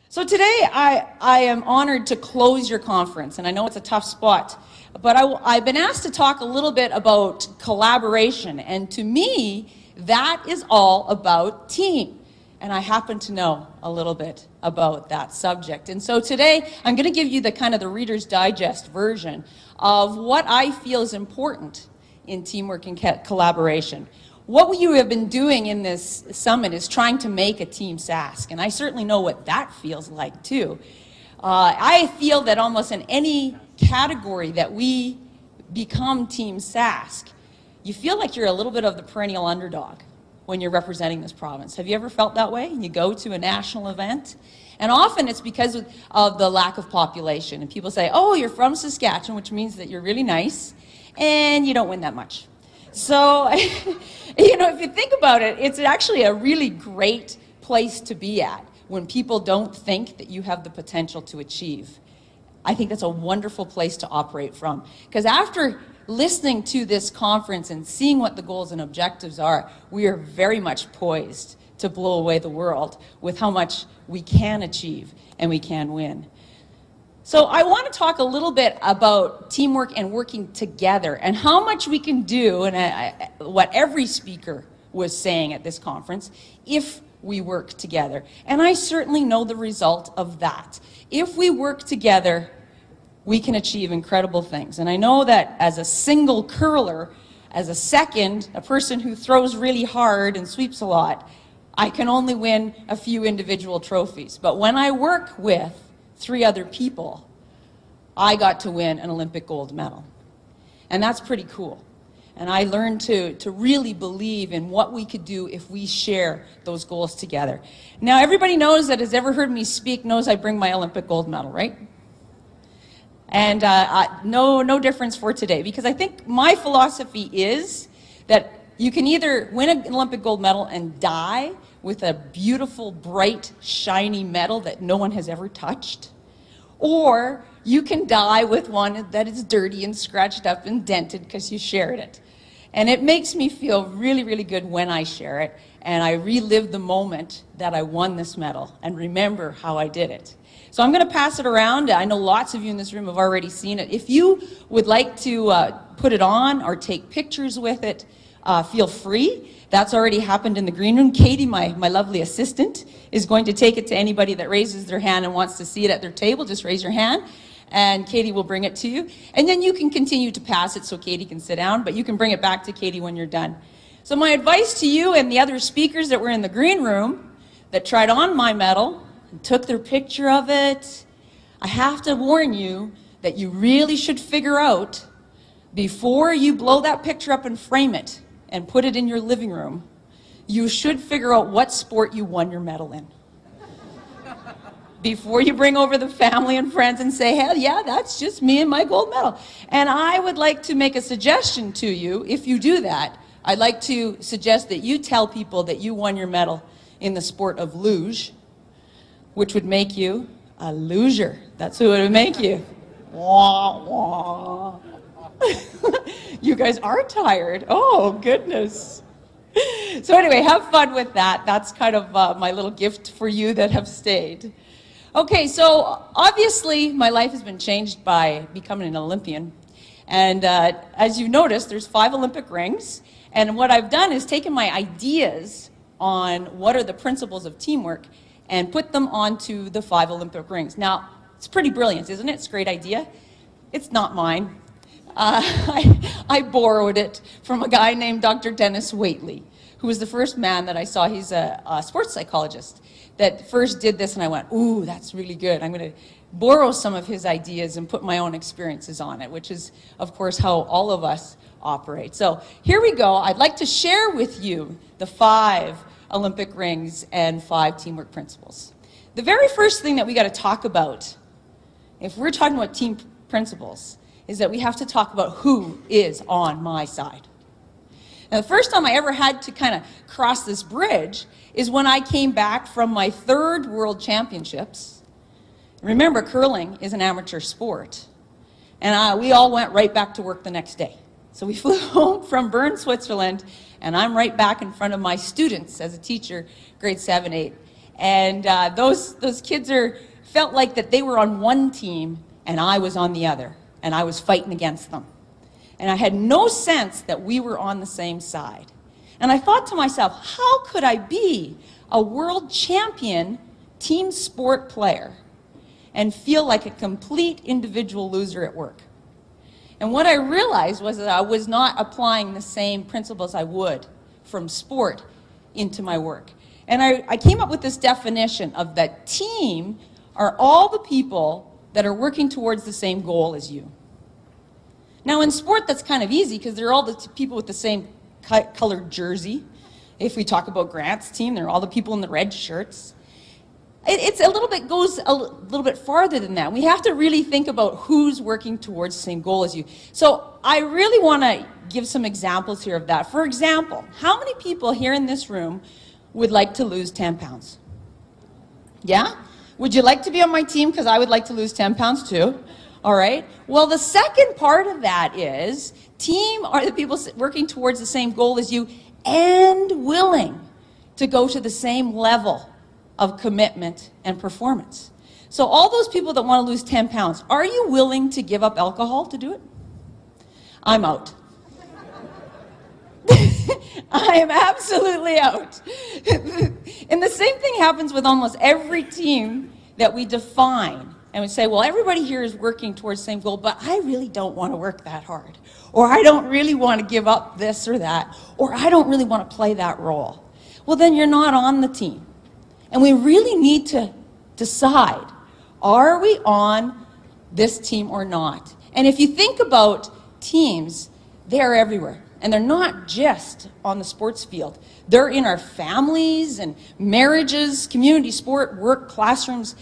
So today I am honored to close your conference, and I know it's a tough spot, but I've been asked to talk a little bit about collaboration, and to me, that is all about team. And I happen to know a little bit about that subject. And so today, I'm going to give you the kind of the Reader's Digest version of what I feel is important in teamwork and collaboration. What you have been doing in this summit is trying to make a Team Sask, and I certainly know what that feels like too. I feel that almost in any category that we become Team Sask, you feel like you're a little bit of the perennial underdog when you're representing this province. Have you ever felt that way? You go to a national event, and often it's because of the lack of population, and people say, oh, you're from Saskatchewan, which means that you're really nice, and you don't win that much. So, you know, if you think about it, it's actually a really great place to be at when people don't think that you have the potential to achieve. I think that's a wonderful place to operate from. Because after listening to this conference and seeing what the goals and objectives are, we are very much poised to blow away the world with how much we can achieve and we can win. So I want to talk a little bit about teamwork and working together and how much we can do, and what every speaker was saying at this conference, if we work together. And I certainly know the result of that. If we work together, we can achieve incredible things. And I know that as a single curler, as a person who throws really hard and sweeps a lot, I can only win a few individual trophies. But when I work with 3 other people, I got to win an Olympic gold medal. And that's pretty cool. And I learned to really believe in what we could do if we share those goals together. Now, everybody knows that has ever heard me speak knows I bring my Olympic gold medal, right? And no difference for today, because I think my philosophy is that you can either win an Olympic gold medal and die with a beautiful, bright, shiny medal that no one has ever touched, or you can die with one that is dirty and scratched up and dented because you shared it. And it makes me feel really, really good when I share it, and I relive the moment that I won this medal and remember how I did it. So I'm going to pass it around. I know lots of you in this room have already seen it. If you would like to put it on or take pictures with it, feel free. That's already happened in the green room. Katie, my lovely assistant, is going to take it to anybody that raises their hand and wants to see it at their table. Just raise your hand, and Katie will bring it to you. And then you can continue to pass it so Katie can sit down, but you can bring it back to Katie when you're done. So my advice to you and the other speakers that were in the green room that tried on my medal and took their picture of it, I have to warn you that you really should figure out, before you blow that picture up and frame it and put it in your living room, you should figure out what sport you won your medal in. Before you bring over the family and friends and say, hell yeah, that's just me and my gold medal. And I would like to make a suggestion to you. If you do that, I'd like to suggest that you tell people that you won your medal in the sport of luge, which would make you a loser. That's who it would make you. Wah, wah. You guys are tired. Oh, goodness. So anyway, have fun with that. That's kind of my little gift for you that have stayed. Okay, so obviously my life has been changed by becoming an Olympian. And as you noticed, there's 5 Olympic rings. And what I've done is taken my ideas on what are the principles of teamwork and put them onto the 5 Olympic rings. Now, it's pretty brilliant, isn't it? It's a great idea. It's not mine. I borrowed it from a guy named Dr. Dennis Waitley, who was the first man that I saw. He's a sports psychologist that first did this, and I went, ooh, that's really good. I'm going to borrow some of his ideas and put my own experiences on it, which is, of course, how all of us operate. So here we go. I'd like to share with you the 5 Olympic rings and 5 teamwork principles. The very first thing that we got to talk about, if we're talking about team principles, is that we have to talk about who is on my side. Now, the first time I ever had to kind of cross this bridge is when I came back from my 3rd World Championships. Remember, curling is an amateur sport. And we all went right back to work the next day. So we flew home from Bern, Switzerland, and I'm right back in front of my students as a teacher, grade 7, 8. And those kids felt like that they were on one team and I was on the other, and I was fighting against them. And I had no sense that we were on the same side. And I thought to myself, how could I be a world champion team sport player and feel like a complete individual loser at work? And what I realized was that I was not applying the same principles I would from sport into my work. And I came up with this definition of that team are all the people that are working towards the same goal as you. Now in sport that's kind of easy because they're all the people with the same colored jersey. If we talk about Grant's team, they're all the people in the red shirts. It's goes a little bit farther than that. We have to really think about who's working towards the same goal as you. So I really want to give some examples here of that. For example, how many people here in this room would like to lose 10 pounds? Yeah? Would you like to be on my team? Because I would like to lose 10 pounds too. All right? Well, the second part of that is team are the people working towards the same goal as you and willing to go to the same level of commitment and performance. So all those people that want to lose 10 pounds, are you willing to give up alcohol to do it? I'm out. I am absolutely out. And the same thing happens with almost every team that we define. And we say, well, everybody here is working towards the same goal, but I really don't want to work that hard. Or I don't really want to give up this or that. Or I don't really want to play that role. Well, then you're not on the team. And we really need to decide, are we on this team or not? And if you think about teams, they're everywhere. And they're not just on the sports field. They're in our families and marriages, community sport, work, classrooms.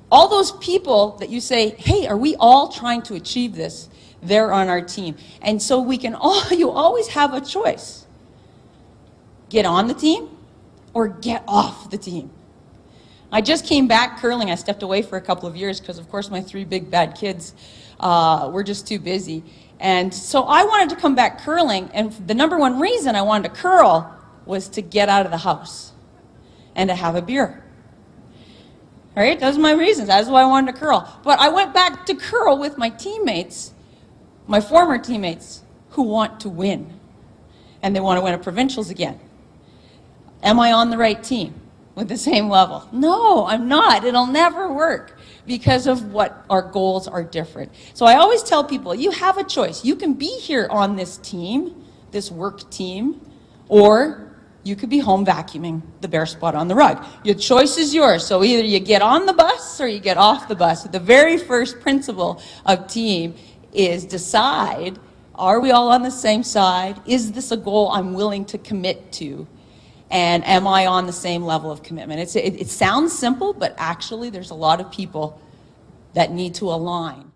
All those people that you say, hey, are we all trying to achieve this? They're on our team. And so you always have a choice. Get on the team or get off the team. I just came back curling. I stepped away for a couple of years because, of course, my 3 big bad kids were just too busy. And so I wanted to come back curling, and the number one reason I wanted to curl was to get out of the house and to have a beer. All right, those are my reasons. That's why I wanted to curl. But I went back to curl with my teammates, my former teammates, who want to win. And they want to win at provincials again. Am I on the right team with the same level? No, I'm not. It'll never work because of what our goals are different. So I always tell people, you have a choice. You can be here on this team, this work team, or you could be home vacuuming the bare spot on the rug. Your choice is yours. So either you get on the bus or you get off the bus. The very first principle of team is decide, are we all on the same side? Is this a goal I'm willing to commit to? And am I on the same level of commitment? It sounds simple, but actually there's a lot of people that need to align.